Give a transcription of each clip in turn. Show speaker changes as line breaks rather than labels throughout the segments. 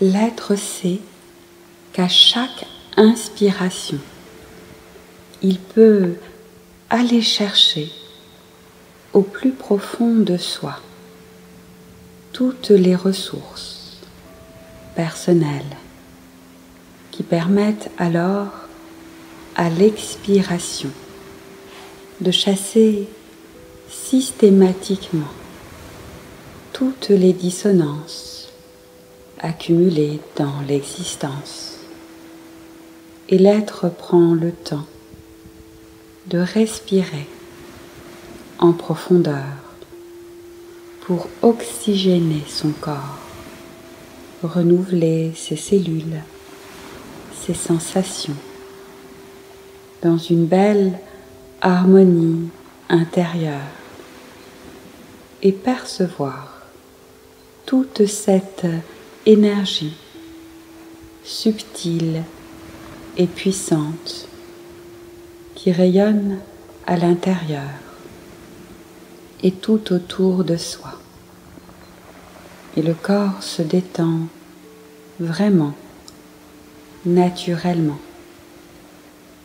l'être sait qu'à chaque inspiration, il peut aller chercher au plus profond de soi toutes les ressources personnelles qui permettent alors à l'expiration de chasser systématiquement toutes les dissonances accumulées dans l'existence. Et l'être prend le temps de respirer en profondeur pour oxygéner son corps, renouveler ses cellules, ses sensations, dans une belle harmonie intérieure, et percevoir toute cette énergie subtile et puissante qui rayonne à l'intérieur et tout autour de soi. Et le corps se détend vraiment, naturellement.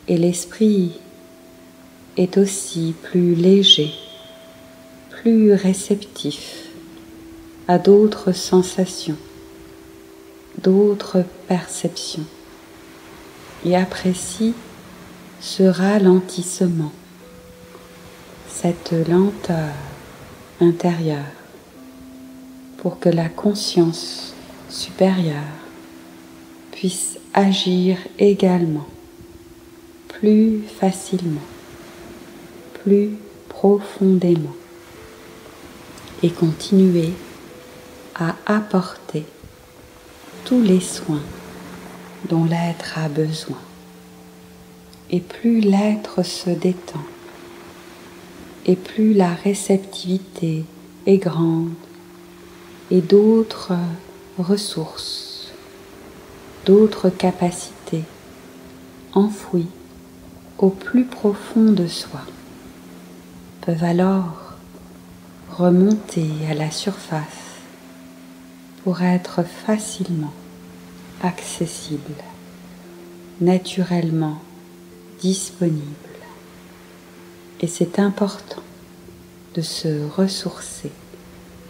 Et l'esprit est aussi plus léger, plus réceptif à d'autres sensations, d'autres perceptions, et apprécie ce ralentissement, cette lenteur intérieure, pour que la conscience supérieure puisse agir également plus facilement, plus profondément, et continuer à apporter tous les soins dont l'être a besoin. Et plus l'être se détend, et plus la réceptivité est grande, et d'autres ressources, d'autres capacités enfouies au plus profond de soi peuvent alors remonter à la surface pour être facilement accessibles, naturellement disponibles. Et c'est important de se ressourcer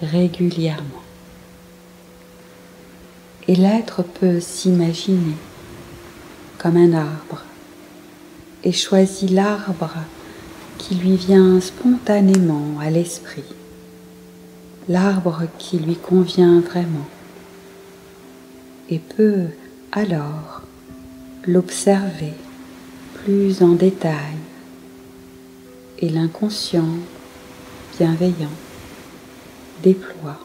régulièrement. Et l'être peut s'imaginer comme un arbre et choisit l'arbre qui lui vient spontanément à l'esprit, l'arbre qui lui convient vraiment, et peut alors l'observer plus en détail, et l'inconscient bienveillant déploie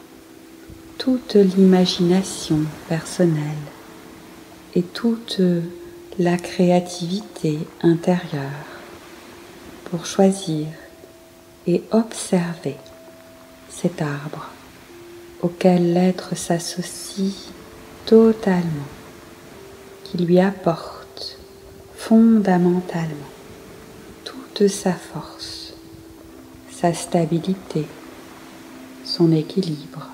toute l'imagination personnelle et toute la créativité intérieure pour choisir et observer cet arbre auquel l'être s'associe totalement, qui lui apporte fondamentalement toute sa force, sa stabilité, son équilibre,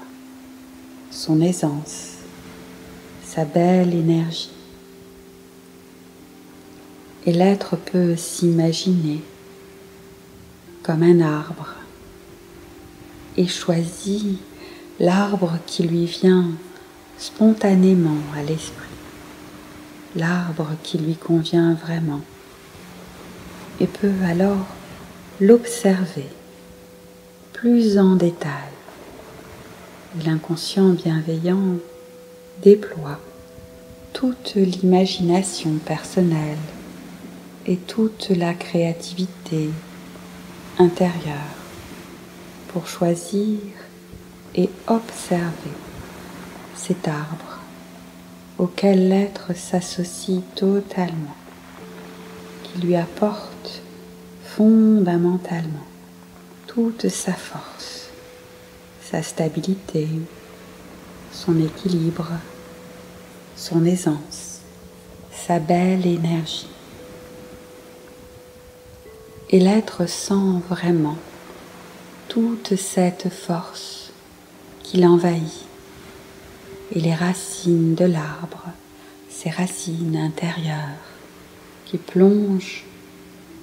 son aisance, sa belle énergie. Et l'être peut s'imaginer comme un arbre et choisit l'arbre qui lui vient spontanément à l'esprit, l'arbre qui lui convient vraiment, et peut alors l'observer plus en détail. Et l'inconscient bienveillant déploie toute l'imagination personnelle et toute la créativité intérieure pour choisir et observer cet arbre auquel l'être s'associe totalement, qui lui apporte fondamentalement toute sa force, sa stabilité, son équilibre, son aisance, sa belle énergie. Et l'être sent vraiment toute cette force qui l'envahit et les racines de l'arbre, ces racines intérieures qui plongent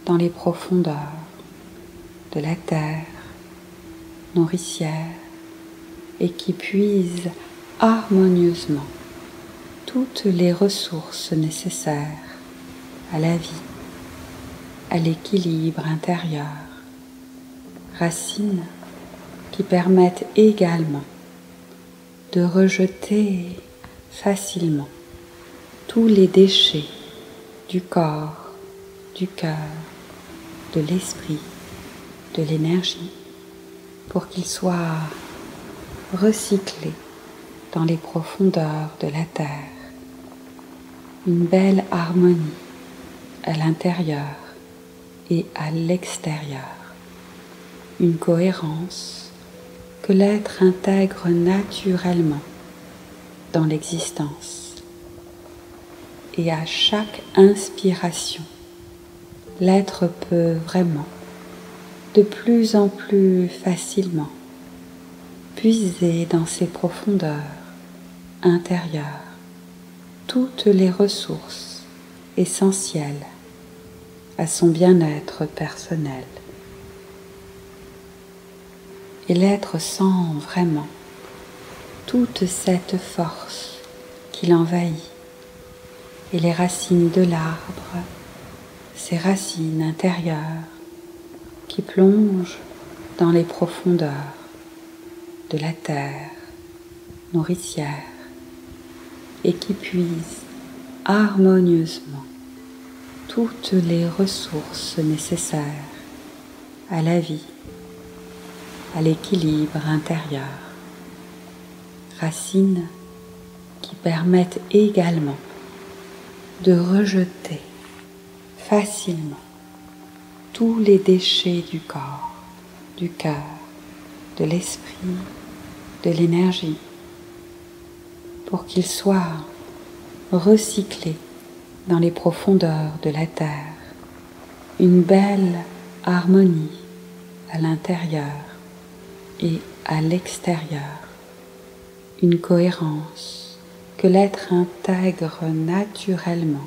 dans les profondeurs de la terre nourricière et qui puisent harmonieusement toutes les ressources nécessaires à la vie, à l'équilibre intérieur, racines qui permettent également de rejeter facilement tous les déchets du corps, du cœur, de l'esprit, de l'énergie, pour qu'ils soient recyclés dans les profondeurs de la terre. Une belle harmonie à l'intérieur et à l'extérieur. Une cohérence que l'être intègre naturellement dans l'existence. Et à chaque inspiration, l'être peut vraiment, de plus en plus facilement, puiser dans ses profondeurs intérieures toutes les ressources essentielles à son bien-être personnel. Et l'être sent vraiment toute cette force qui l'envahit et les racines de l'arbre, ces racines intérieures qui plongent dans les profondeurs de la terre nourricière et qui puisent harmonieusement toutes les ressources nécessaires à la vie, à l'équilibre intérieur. Racines qui permettent également de rejeter facilement tous les déchets du corps, du cœur, de l'esprit, de l'énergie, pour qu'ils soient recyclés dans les profondeurs de la terre. Une belle harmonie à l'intérieur et à l'extérieur. Une cohérence que l'être intègre naturellement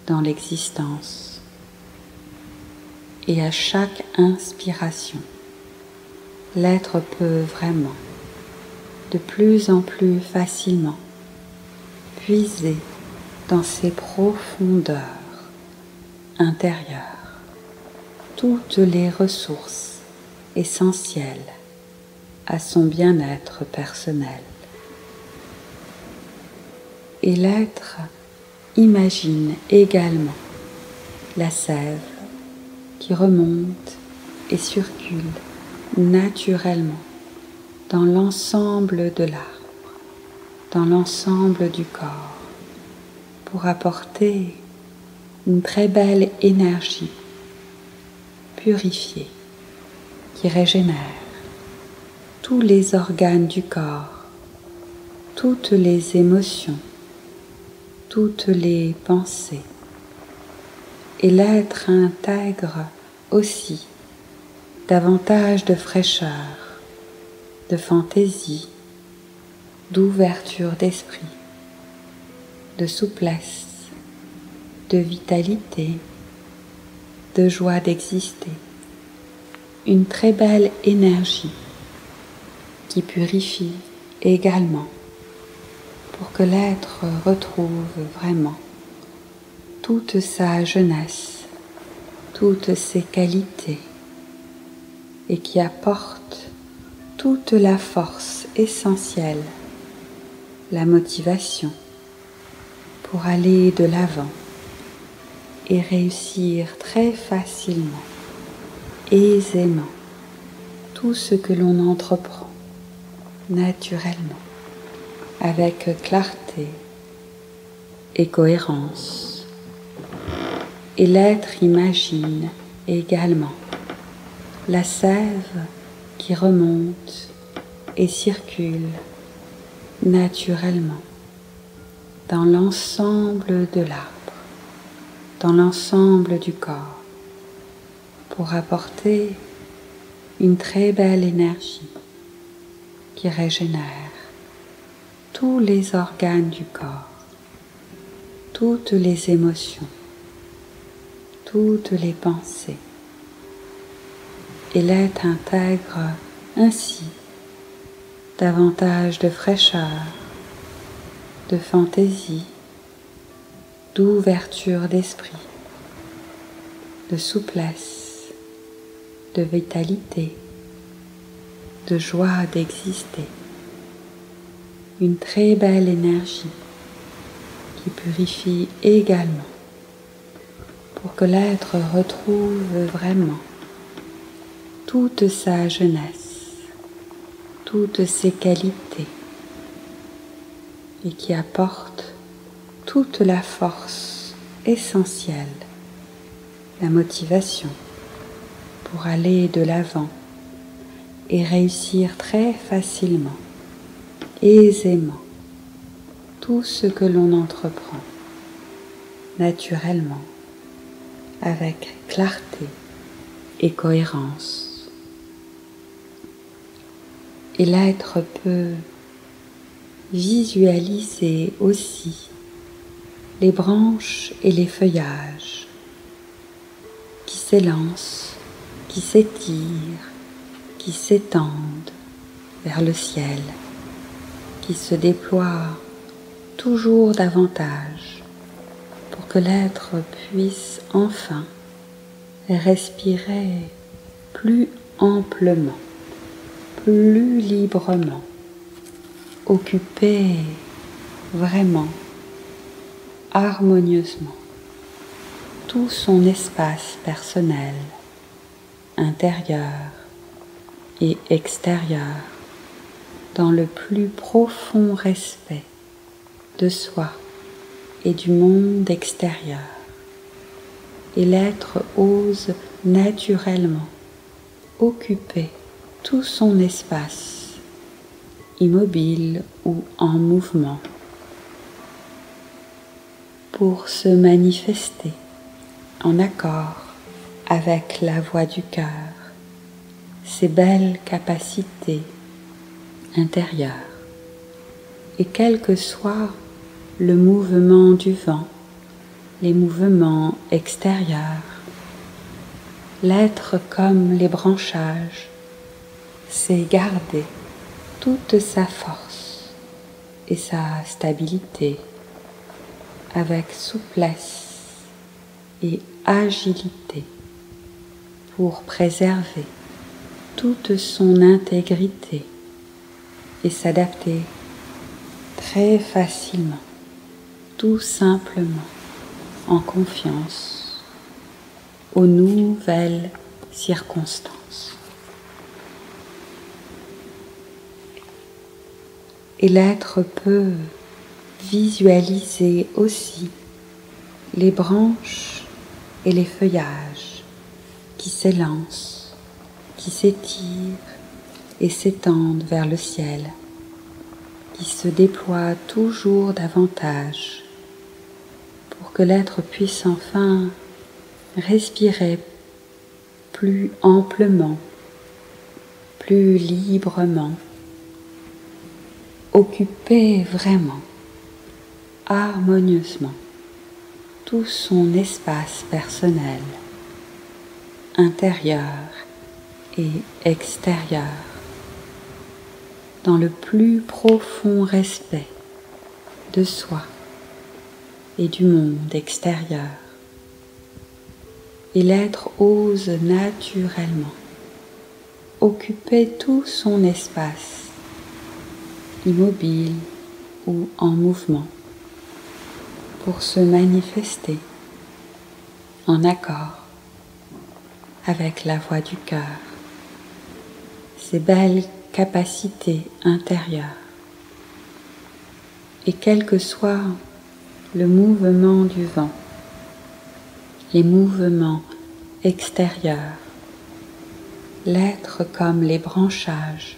dans l'existence. Et à chaque inspiration, l'être peut vraiment, de plus en plus facilement, puiser dans ses profondeurs intérieures toutes les ressources essentielles à son bien-être personnel. Et l'être imagine également la sève qui remonte et circule naturellement dans l'ensemble de l'arbre, dans l'ensemble du corps, pour apporter une très belle énergie purifiée qui régénère tous les organes du corps, toutes les émotions, toutes les pensées. Et l'être intègre aussi davantage de fraîcheur, de fantaisie, d'ouverture d'esprit, de souplesse, de vitalité, de joie d'exister. Une très belle énergie qui purifie également pour que l'être retrouve vraiment toute sa jeunesse, toutes ses qualités et qui apporte toute la force essentielle, la motivation pour aller de l'avant et réussir très facilement, aisément, tout ce que l'on entreprend naturellement, avec clarté et cohérence. Et l'être imagine également la sève qui remonte et circule naturellement dans l'ensemble de l'arbre, dans l'ensemble du corps, pour apporter une très belle énergie qui régénère tous les organes du corps, toutes les émotions, toutes les pensées. Et l'être intègre ainsi davantage de fraîcheur, de fantaisie, d'ouverture d'esprit, de souplesse, de vitalité, de joie d'exister. Une très belle énergie qui purifie également pour que l'être retrouve vraiment toute sa jeunesse, toutes ses qualités et qui apporte toute la force essentielle, la motivation pour aller de l'avant et réussir très facilement, aisément, tout ce que l'on entreprend, naturellement, avec clarté et cohérence. Et l'être peut visualiser aussi les branches et les feuillages qui s'élancent, qui s'étirent, qui s'étendent vers le ciel, qui se déploient toujours davantage pour que l'être puisse enfin respirer plus amplement, plus librement, occuper vraiment, harmonieusement, tout son espace personnel, intérieur et extérieur, dans le plus profond respect de soi et du monde extérieur. Et l'être ose naturellement occuper tout son espace, immobile ou en mouvement, pour se manifester en accord avec la voix du cœur, ses belles capacités intérieures. Et quel que soit le mouvement du vent, les mouvements extérieurs, l'être comme les branchages sait garder toute sa force et sa stabilité avec souplesse et agilité pour préserver toute son intégrité et s'adapter très facilement, tout simplement, en confiance aux nouvelles circonstances. Et l'être peut visualiser aussi les branches et les feuillages qui s'élancent, qui s'étirent et s'étendent vers le ciel, qui se déploient toujours davantage pour que l'être puisse enfin respirer plus amplement, plus librement, occuper vraiment, harmonieusement, tout son espace personnel, intérieur et extérieur, dans le plus profond respect de soi et du monde extérieur. Et l'être ose naturellement occuper tout son espace, immobile ou en mouvement, pour se manifester en accord avec la voix du cœur, ses belles capacités intérieures. Et quel que soit le mouvement du vent, les mouvements extérieurs, l'être comme les branchages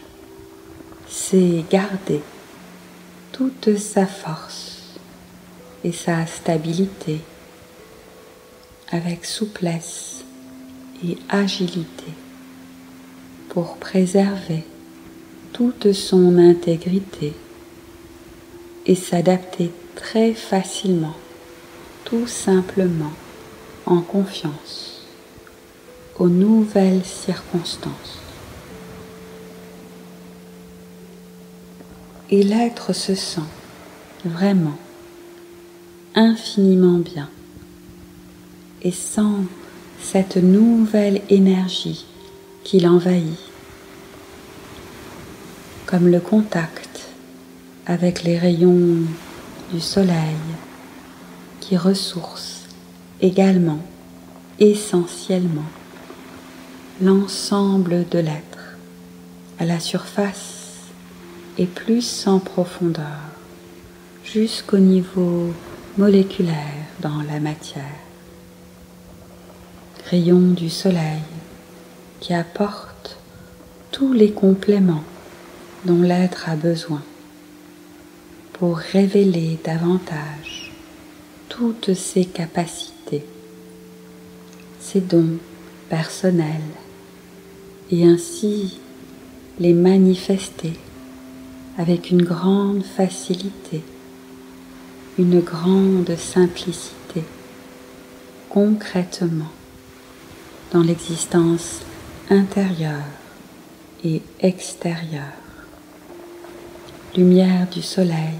sait garder toute sa force et sa stabilité avec souplesse et agilité pour préserver toute son intégrité et s'adapter très facilement, tout simplement, en confiance, aux nouvelles circonstances. Et l'être se sent vraiment infiniment bien et sent cette nouvelle énergie qui l'envahit, comme le contact avec les rayons du soleil qui ressourcent également, essentiellement, l'ensemble de l'être à la surface et plus en profondeur, jusqu'au niveau moléculaire dans la matière. Rayons du soleil qui apportent tous les compléments dont l'être a besoin pour révéler davantage toutes ses capacités, ses dons personnels et ainsi les manifester avec une grande facilité, une grande simplicité, concrètement, dans l'existence intérieure et extérieure. Lumière du soleil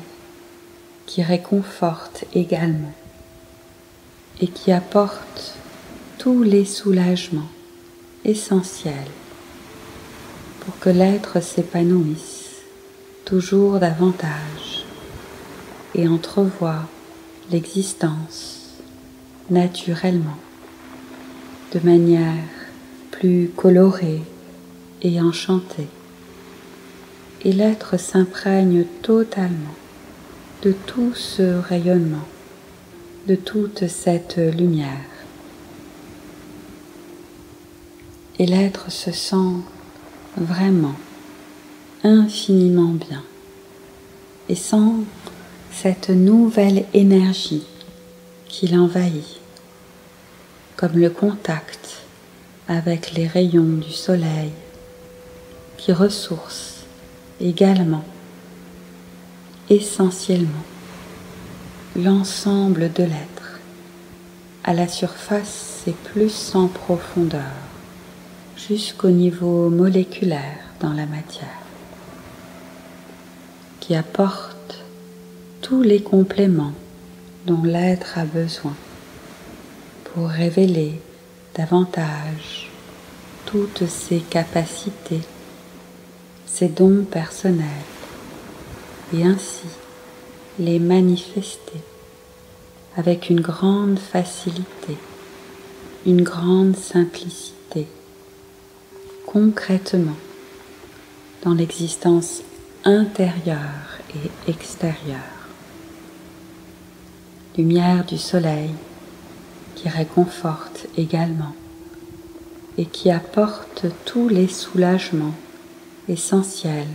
qui réconforte également et qui apporte tous les soulagements essentiels pour que l'être s'épanouisse toujours davantage et entrevoie l'existence naturellement, de manière plus colorée et enchantée. Et l'être s'imprègne totalement de tout ce rayonnement, de toute cette lumière. Et l'être se sent vraiment infiniment bien et sent cette nouvelle énergie qui l'envahit, comme le contact avec les rayons du soleil qui ressourcent également, essentiellement, l'ensemble de l'être à la surface et plus en profondeur, jusqu'au niveau moléculaire dans la matière, qui apporte tous les compléments dont l'être a besoin pour révéler davantage toutes ses capacités, ses dons personnels et ainsi les manifester avec une grande facilité, une grande simplicité, concrètement dans l'existence intérieure et extérieure. Lumière du soleil qui réconforte également et qui apporte tous les soulagements essentiels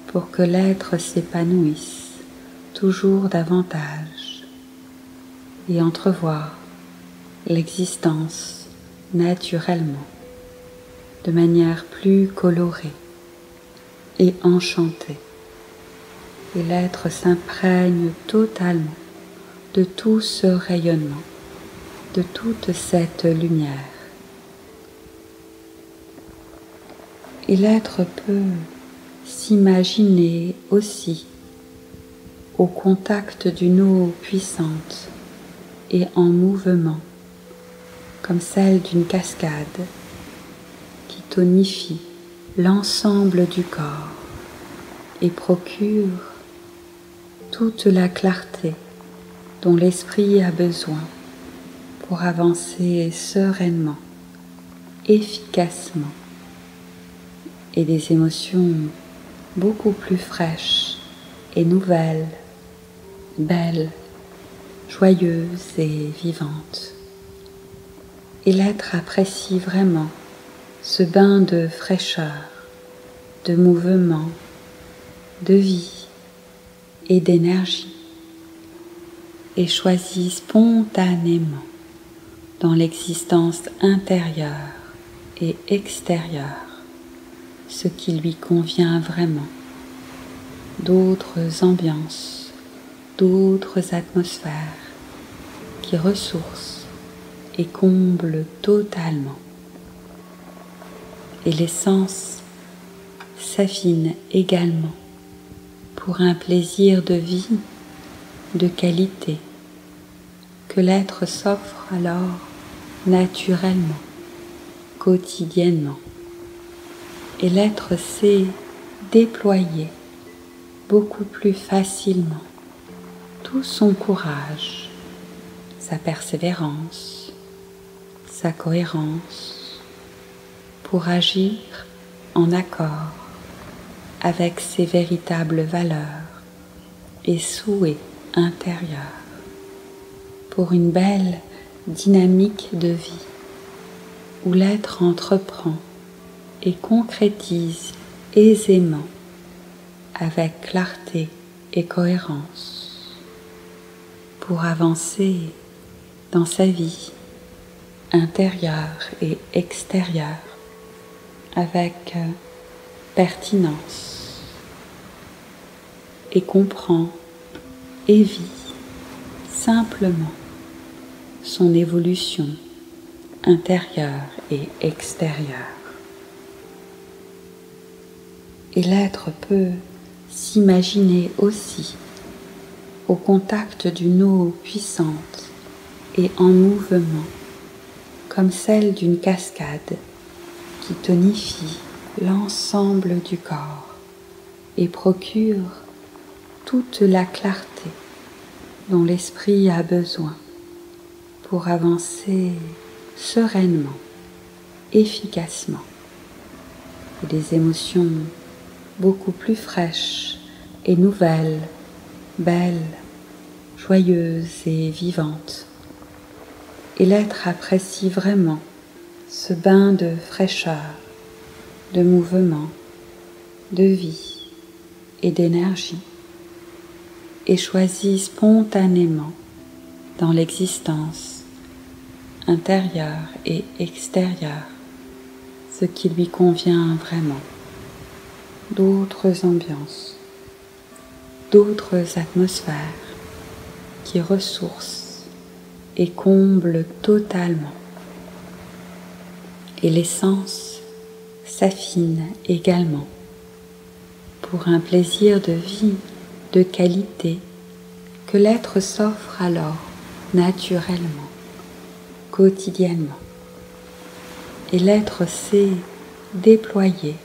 pour que l'être s'épanouisse toujours davantage et entrevoir l'existence naturellement de manière plus colorée et enchantée. Et l'être s'imprègne totalement de tout ce rayonnement, de toute cette lumière. Et l'être peut s'imaginer aussi au contact d'une eau puissante et en mouvement, comme celle d'une cascade qui tonifie l'ensemble du corps et procure toute la clarté dont l'esprit a besoin pour avancer sereinement, efficacement, et des émotions beaucoup plus fraîches et nouvelles, belles, joyeuses et vivantes. Et l'être apprécie vraiment ce bain de fraîcheur, de mouvement, de vie et d'énergie, et choisit spontanément dans l'existence intérieure et extérieure ce qui lui convient vraiment, d'autres ambiances d'autres atmosphères qui ressourcent et comblent totalement. Et l'essence s'affine également pour un plaisir de vie de qualité que l'être s'offre alors naturellement, quotidiennement. Et l'être sait déployer beaucoup plus facilement tout son courage, sa persévérance, sa cohérence, pour agir en accord avec ses véritables valeurs et souhaits intérieurs, pour une belle dynamique de vie où l'être entreprend et concrétise aisément avec clarté et cohérence pour avancer dans sa vie intérieure et extérieure avec pertinence et comprend et vit simplement son évolution intérieure et extérieure. Et l'être peut s'imaginer aussi au contact d'une eau puissante et en mouvement, comme celle d'une cascade qui tonifie l'ensemble du corps et procure toute la clarté dont l'esprit a besoin pour avancer sereinement, efficacement, et des émotions beaucoup plus fraîches et nouvelles, belles, joyeuses et vivantes. Et l'être apprécie vraiment ce bain de fraîcheur, de mouvement, de vie et d'énergie, et choisit spontanément dans l'existence intérieure et extérieure ce qui lui convient vraiment. D'autres ambiances, d'autres atmosphères qui ressourcent et comblent totalement. Et l'essence s'affine également pour un plaisir de vie de qualité que l'être s'offre alors naturellement, quotidiennement. Et l'être sait déployer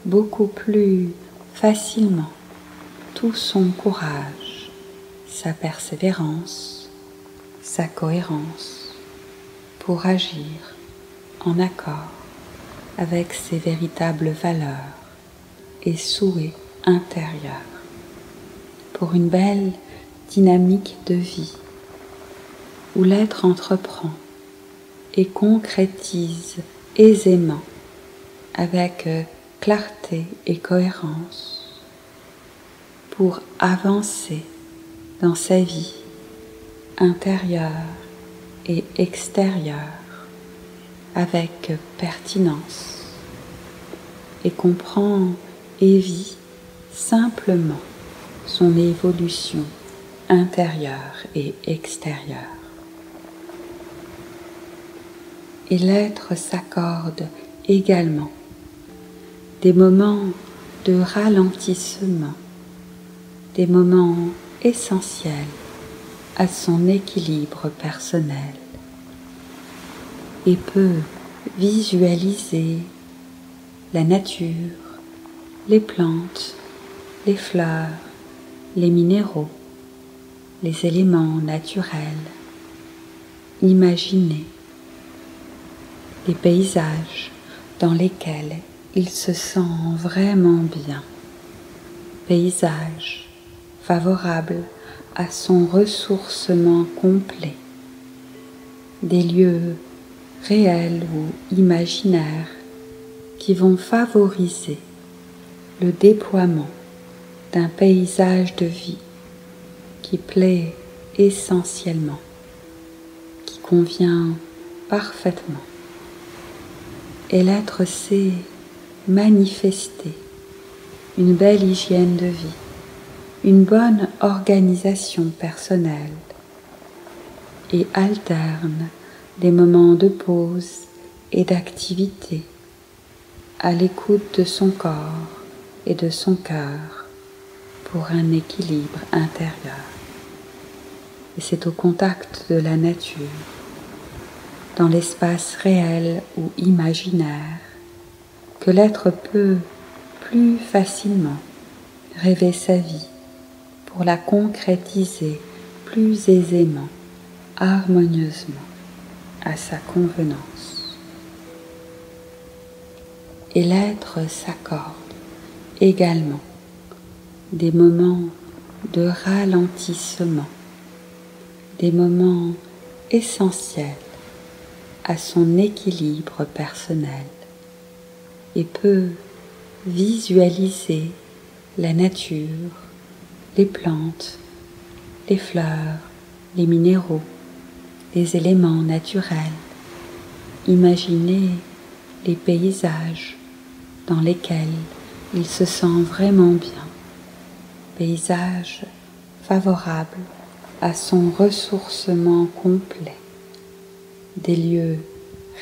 beaucoup plus facilement tout son courage, sa persévérance, sa cohérence pour agir en accord avec ses véritables valeurs et souhaits intérieurs, pour une belle dynamique de vie où l'être entreprend et concrétise aisément avec clarté et cohérence pour avancer dans sa vie intérieure et extérieure avec pertinence et comprend et vit simplement son évolution intérieure et extérieure. Et l'être s'accorde également des moments de ralentissement, des moments essentiels à son équilibre personnel, et peut visualiser la nature, les plantes, les fleurs, les minéraux, les éléments naturels, imaginer les paysages dans lesquels il se sent vraiment bien, paysages favorables à son ressourcement complet, des lieux réels ou imaginaires qui vont favoriser le déploiement d'un paysage de vie qui plaît essentiellement, qui convient parfaitement. Et l'être sait manifester une belle hygiène de vie une bonne organisation personnelle et alterne des moments de pause et d'activité à l'écoute de son corps et de son cœur pour un équilibre intérieur. Et c'est au contact de la nature, dans l'espace réel ou imaginaire, que l'être peut plus facilement rêver sa vie pour la concrétiser plus aisément, harmonieusement, à sa convenance. Et l'être s'accorde également des moments de ralentissement, des moments essentiels à son équilibre personnel et peut visualiser la nature, les plantes, les fleurs, les minéraux, les éléments naturels, imaginer les paysages dans lesquels il se sent vraiment bien, paysages favorables à son ressourcement complet, des lieux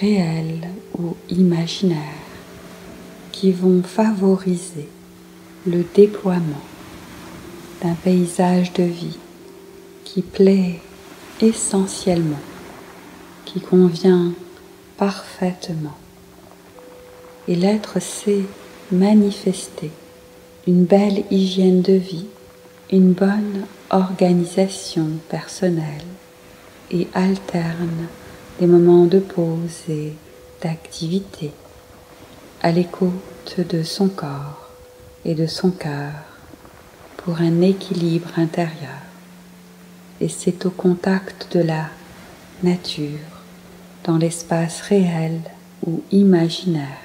réels ou imaginaires qui vont favoriser le déploiement d'un paysage de vie qui plaît essentiellement, qui convient parfaitement. Et l'être sait manifester une belle hygiène de vie, une bonne organisation personnelle et alterne des moments de pause et d'activité à l'écoute de son corps et de son cœur pour un équilibre intérieur. Et c'est au contact de la nature, dans l'espace réel ou imaginaire,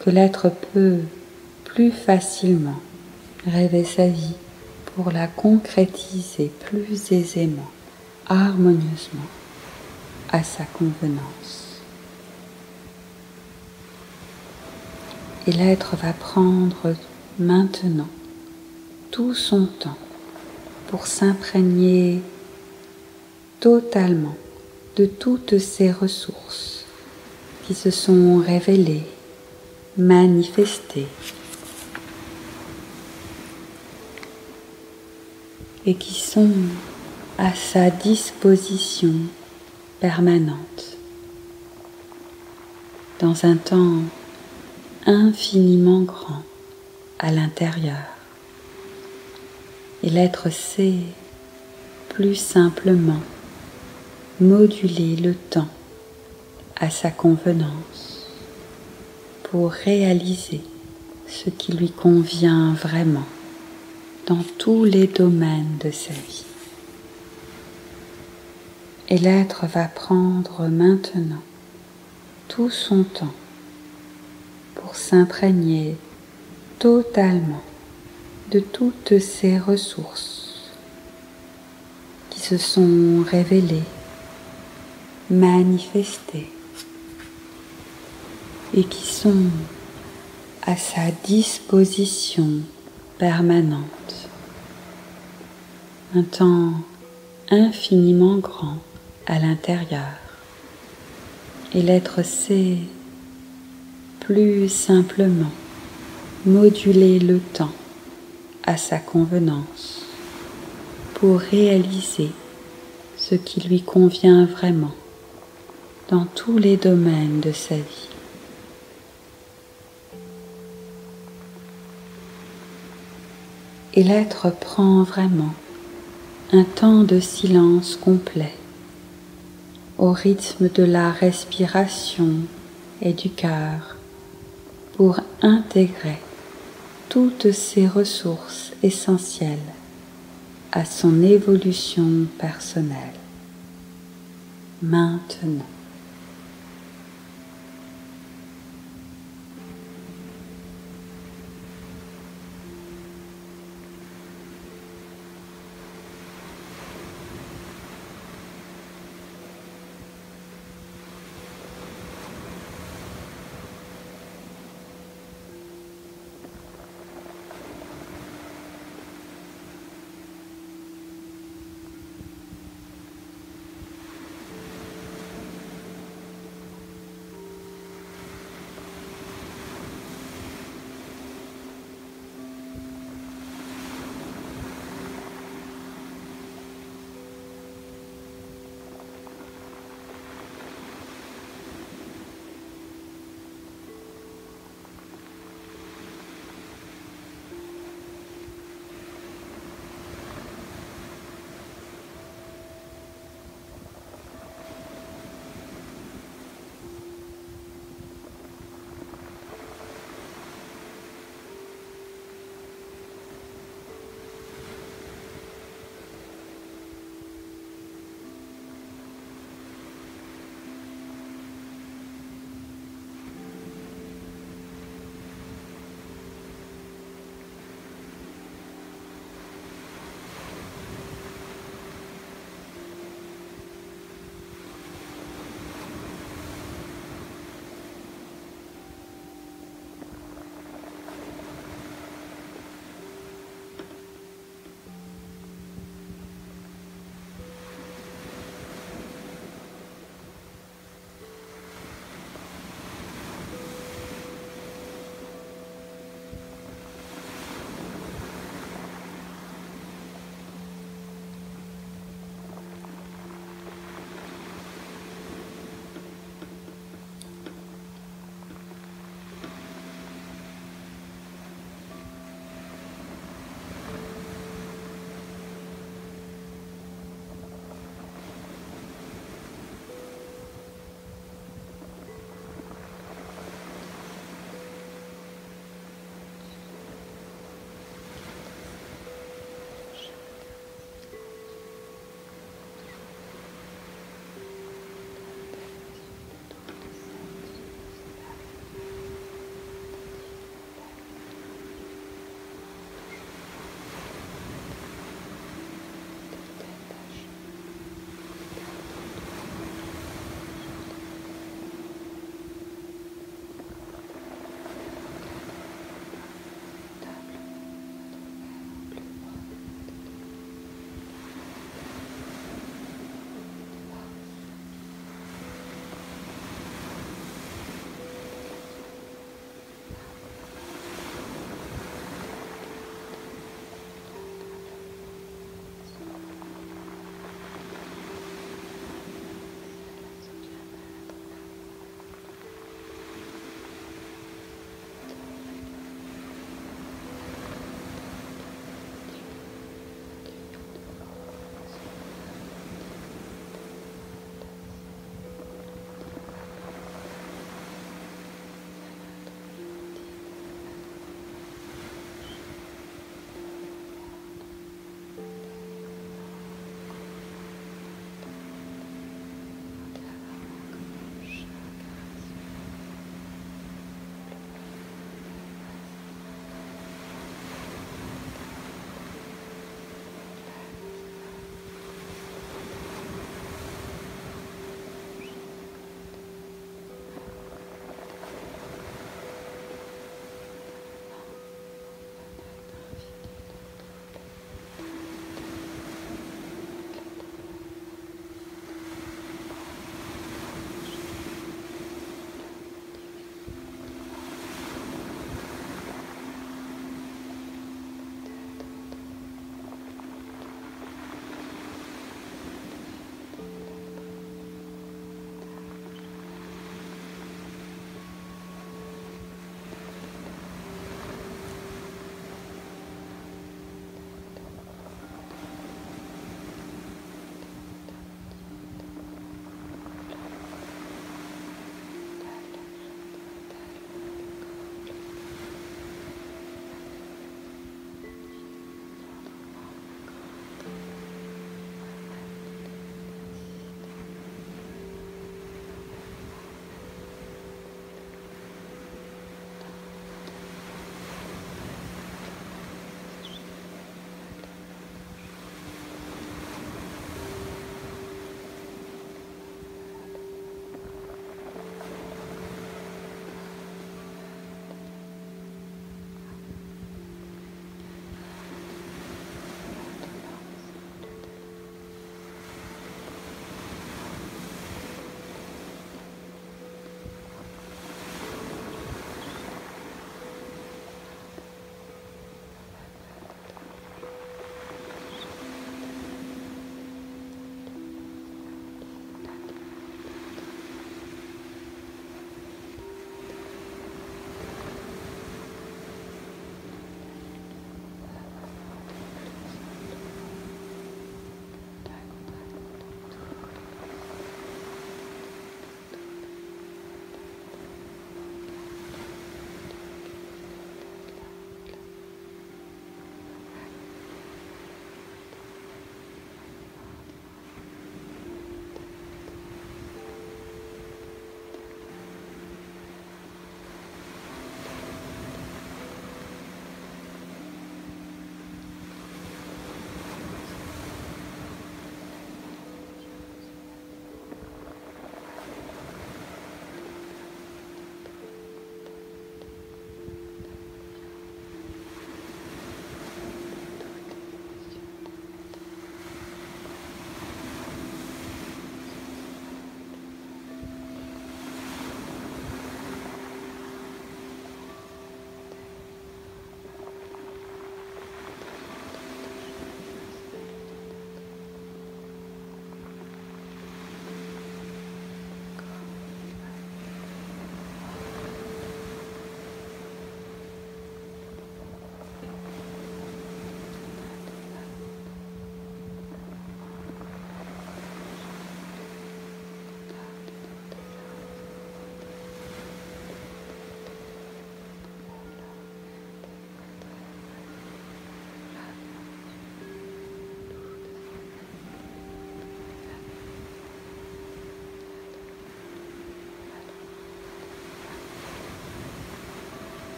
que l'être peut plus facilement rêver sa vie pour la concrétiser plus aisément, harmonieusement, à sa convenance. Et l'être va prendre maintenant tout son temps pour s'imprégner totalement de toutes ces ressources qui se sont révélées, manifestées et qui sont à sa disposition permanente dans un temps infiniment grand à l'intérieur. Et l'être sait plus simplement moduler le temps à sa convenance pour réaliser ce qui lui convient vraiment dans tous les domaines de sa vie. Et l'être va prendre maintenant tout son temps pour s'imprégner totalement de toutes ces ressources qui se sont révélées, manifestées et qui sont à sa disposition permanente. Un temps infiniment grand à l'intérieur. Et l'être sait plus simplement moduler le temps à sa convenance pour réaliser ce qui lui convient vraiment dans tous les domaines de sa vie. Et l'être prend vraiment un temps de silence complet au rythme de la respiration et du cœur pour intégrer toutes ces ressources essentielles à son évolution personnelle. Maintenant.